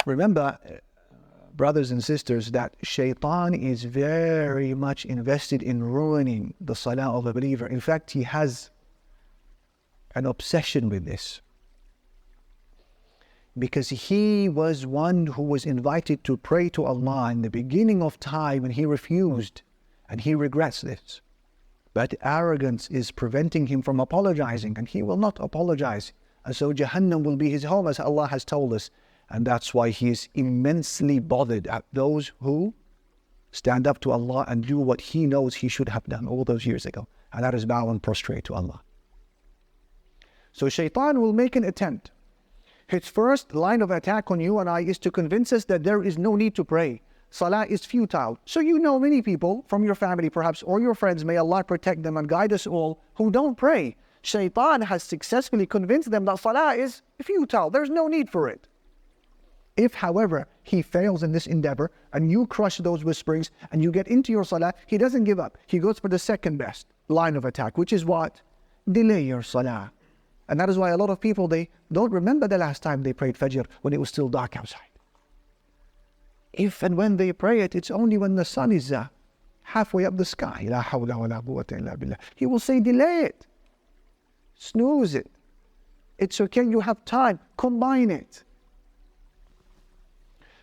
Remember, brothers and sisters, that shaitan is very much invested in ruining the salah of a believer. In fact, he has an obsession with this, because he was one who was invited to pray to Allah in the beginning of time, and he refused, and he regrets this. But arrogance is preventing him from apologizing, and he will not apologize. And so Jahannam will be his home, as Allah has told us. And that's why he is immensely bothered at those who stand up to Allah and do what he knows he should have done all those years ago. And that is bow and prostrate to Allah. So shaitan will make an attempt. His first line of attack on you and I is to convince us that there is no need to pray. Salah is futile. So you know many people from your family perhaps, or your friends, may Allah protect them and guide us all, who don't pray. Shaitan has successfully convinced them that Salah is futile. There's no need for it. If, however, he fails in this endeavor and you crush those whisperings and you get into your Salah, he doesn't give up. He goes for the second best line of attack, which is what? Delay your Salah. And that is why a lot of people, they don't remember the last time they prayed Fajr when it was still dark outside. If and when they pray it, it's only when the sun is halfway up the sky. La hawla wa la quwwata illa billah. He will say, delay it. Snooze it. It's okay, you have time. Combine it.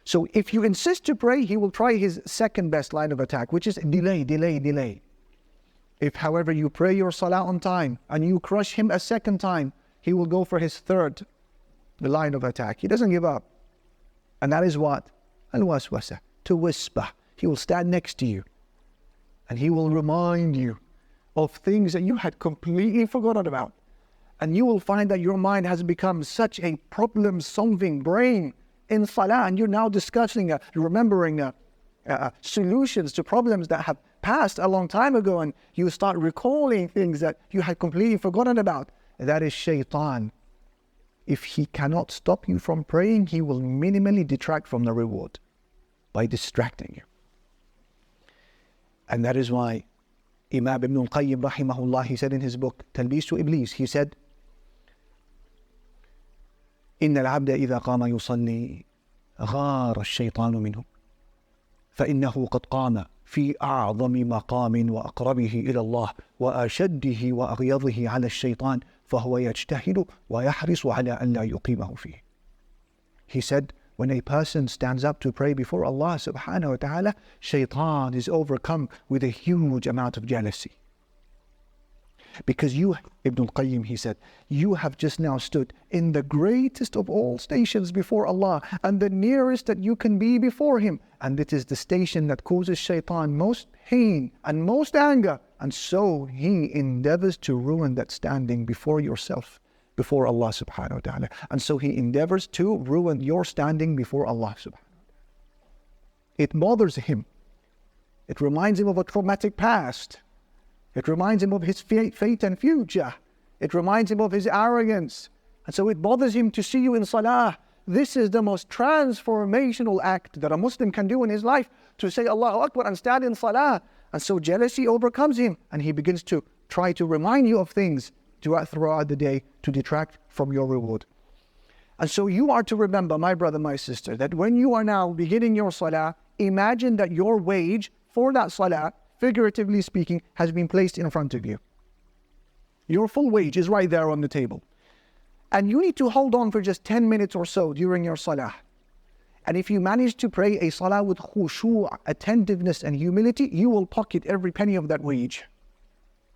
So if you insist to pray, he will try his second best line of attack, which is delay, delay, delay. If, however, you pray your Salah on time and you crush him a second time, he will go for his third line of attack. He doesn't give up. And that is what? Al-waswasa, to whisper. He will stand next to you and he will remind you of things that you had completely forgotten about. And you will find that your mind has become such a problem-solving brain in Salah, and you're now discussing, remembering solutions to problems that have passed a long time ago, and you start recalling things that you had completely forgotten about. That is shaitan. If he cannot stop you from praying, he will minimally detract from the reward by distracting you. And that is why Imam Ibn al-Qayyim rahimahullah, he said in his book Talbis to Iblis, he said, إن العبد إذا قام يصلي غار الشيطان منه فإنه قد قام في أعظم مقام وأقربه إلى الله وأشده وأغيظه على الشيطان فهو يجتهد ويحرص على أن لا يقيمه فيه. He said, when a person stands up to pray before Allah subhanahu wa ta'ala, shaitan is overcome with a huge amount of jealousy. Because you, Ibn al-Qayyim, he said, you have just now stood in the greatest of all stations before Allah and the nearest that you can be before Him. And it is the station that causes shaitan most pain and most anger. And so he endeavors to ruin that standing before yourself, before Allah subhanahu wa ta'ala. And so he endeavors to ruin your standing before Allah subhanahu wa ta'ala. It bothers him. It reminds him of a traumatic past. It reminds him of his fate and future. It reminds him of his arrogance. And so it bothers him to see you in Salah. This is the most transformational act that a Muslim can do in his life, to say Allahu Akbar and stand in Salah. And so jealousy overcomes him and he begins to try to remind you of things throughout the day to detract from your reward. And so you are to remember, my brother, my sister, that when you are now beginning your Salah, imagine that your wage for that Salah, figuratively speaking, has been placed in front of you. Your full wage is right there on the table. And you need to hold on for just 10 minutes or so during your Salah. And if you manage to pray a Salah with khushu', attentiveness and humility, you will pocket every penny of that wage.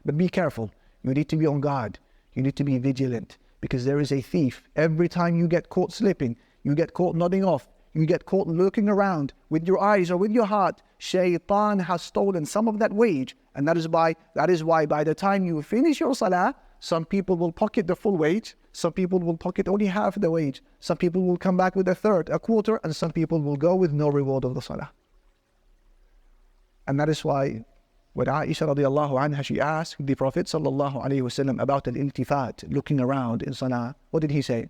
But be careful. You need to be on guard. You need to be vigilant, because there is a thief. Every time you get caught slipping, you get caught nodding off, you get caught looking around with your eyes or with your heart, shaitan has stolen some of that wage. And that is why by the time you finish your Salah, some people will pocket the full wage, some people will pocket only half the wage, some people will come back with a third, a quarter, and some people will go with no reward of the Salah. And that is why when Aisha radiallahu anha, she asked the Prophet sallallahu alayhi wasallam about al-iltifat, looking around in Salah, what did he say?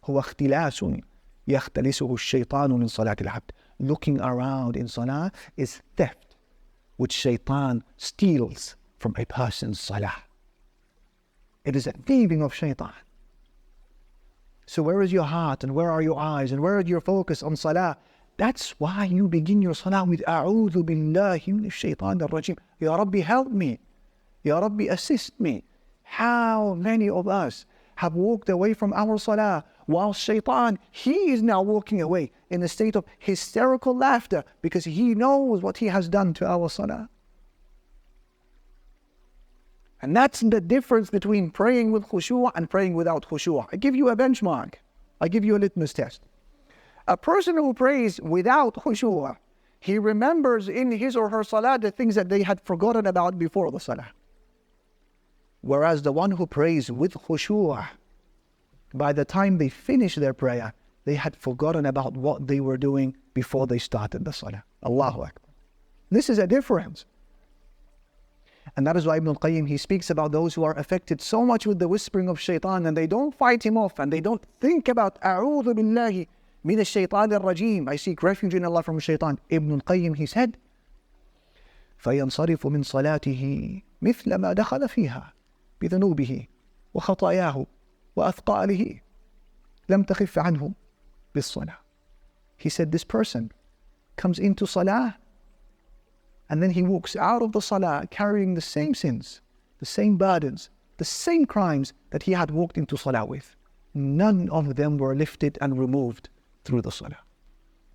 هو اختلاس يختلسه الشيطان من صلاة العبد. Looking around in Salah is theft, which shaitan steals from a person's Salah. It is a thieving of shaitan. So where is your heart and where are your eyes and where is your focus on salah? That's why you begin your salah with A'udhu billahi minash shaitanir rajim. Ya Rabbi, help me. Ya Rabbi, assist me. How many of us have walked away from our salah while shaitan, he is now walking away in a state of hysterical laughter because he knows what he has done to our salah. And that's the difference between praying with khushu' and praying without khushu'. I give you a benchmark. I give you a litmus test. A person who prays without khushu', he remembers in his or her salah the things that they had forgotten about before the salah. Whereas the one who prays with khushu', by the time they finish their prayer, they had forgotten about what they were doing before they started the salah. Allahu Akbar. This is a difference. And that is why Ibn al-Qayyim, he speaks about those who are affected so much with the whispering of shaitan and they don't fight him off and they don't think about A'udhu billahi minash shaitanir rajim. I seek refuge in Allah from shaitan. Ibn al-Qayyim, he said, فَيَنْصَرِفُ مِنْ صَلَاتِهِ مِثْلَ مَا دَخَلَ فِيهَا بِذُنُوبِهِ وَخَطَايَاهُ وَأَثْقَالِهِ لَمْ تَخِفَّ عَنْهُ بِالصَّلَاةِ. He said this person comes into salah and then he walks out of the salah carrying the same sins, the same burdens, the same crimes that he had walked into salah with. None of them were lifted and removed through the salah.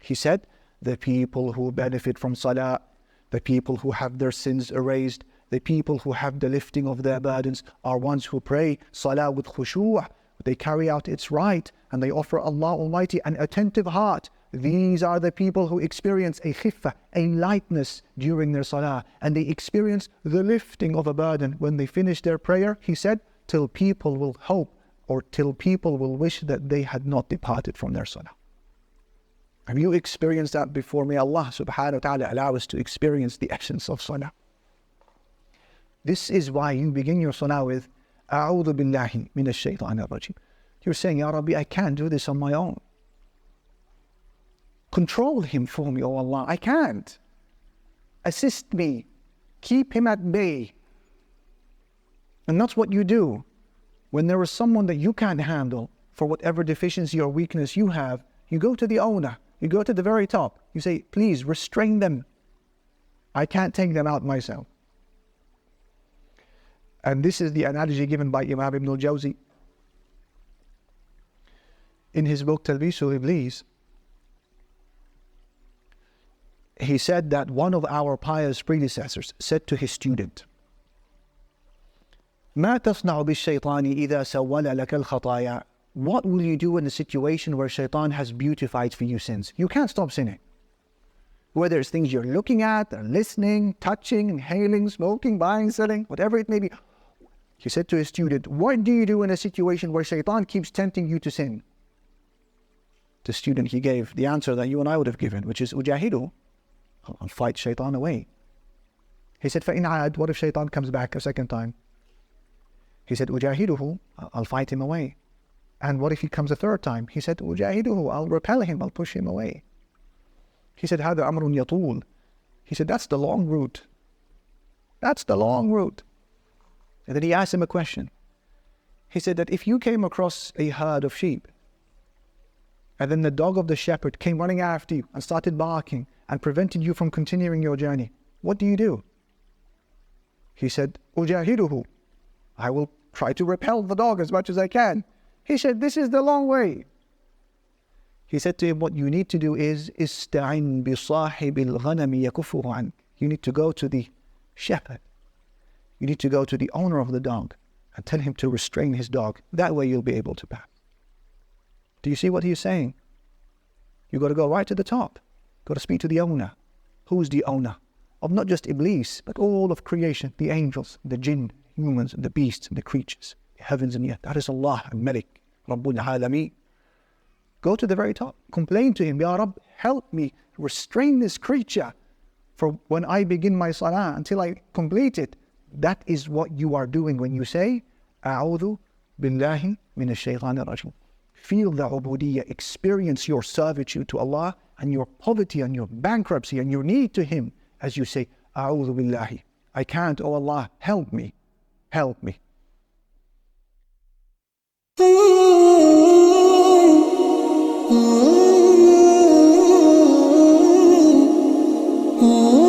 He said, the people who benefit from salah, the people who have their sins erased, the people who have the lifting of their burdens are ones who pray salah with khushu'. They carry out its right and they offer Allah Almighty an attentive heart. These are the people who experience a khiffah, a lightness during their salah, and they experience the lifting of a burden when they finish their prayer. He said, till people will hope or till people will wish that they had not departed from their salah. Have you experienced that before? May Allah subhanahu wa ta'ala allow us to experience the essence of salah. This is why you begin your salah with A'udhu billahi minash shaitanir rajim. You're saying, Ya Rabbi, I can't do this on my own. Control him for me, O Allah. I can't. Assist me. Keep him at bay. And that's what you do. When there is someone that you can't handle for whatever deficiency or weakness you have, you go to the owner. You go to the very top. You say, please restrain them. I can't take them out myself. And this is the analogy given by Imam Ibn al-Jawzi in his book Talbisu Iblis. He said that one of our pious predecessors said to his student, ما تصنع بالشيطان إذا سول لك الخطايا. What will you do in a situation where shaitan has beautified for you sins? You can't stop sinning. Whether it's things you're looking at, or listening, touching, inhaling, smoking, buying, selling, whatever it may be. He said to his student, what do you do in a situation where shaitan keeps tempting you to sin? The student, he gave the answer that you and I would have given, which is ujahidu. I'll fight shaitan away. He said, فَإِنْ عَاد, what if shaitan comes back a second time? He said, ujahiduhu, I'll fight him away. And what if he comes a third time? He said, ujahiduhu, I'll repel him, I'll push him away. He said, هذا أمر يطول. He said, that's the long route. That's the long route. And then he asked him a question. He said that if you came across a herd of sheep, and then the dog of the shepherd came running after you and started barking and prevented you from continuing your journey, what do you do? He said, ujahiduhu, I will try to repel the dog as much as I can. He said, this is the long way. He said to him, what you need to do is ista'in bi sahibil ghanami yakufuhu ank. You need to go to the shepherd. You need to go to the owner of the dog and tell him to restrain his dog. That way you'll be able to pass. Do you see what he's saying? You got to go right to the top. Got to speak to the owner. Who's the owner? Of not just Iblis, but all of creation, the angels, the jinn, humans, and the beasts, and the creatures, the heavens and the earth. That is Allah, al-Malik, Rabbul Alameen. Go to the very top. Complain to him, Ya Rabb, help me restrain this creature for when I begin my salah until I complete it. That is what you are doing when you say, A'udhu billahi minash shaitanir rajim. Feel the ubudiyyah, experience your servitude to Allah and your poverty and your bankruptcy and your need to Him as you say, A'udhu billahi. I can't, oh Allah, help me, help me. Ooh.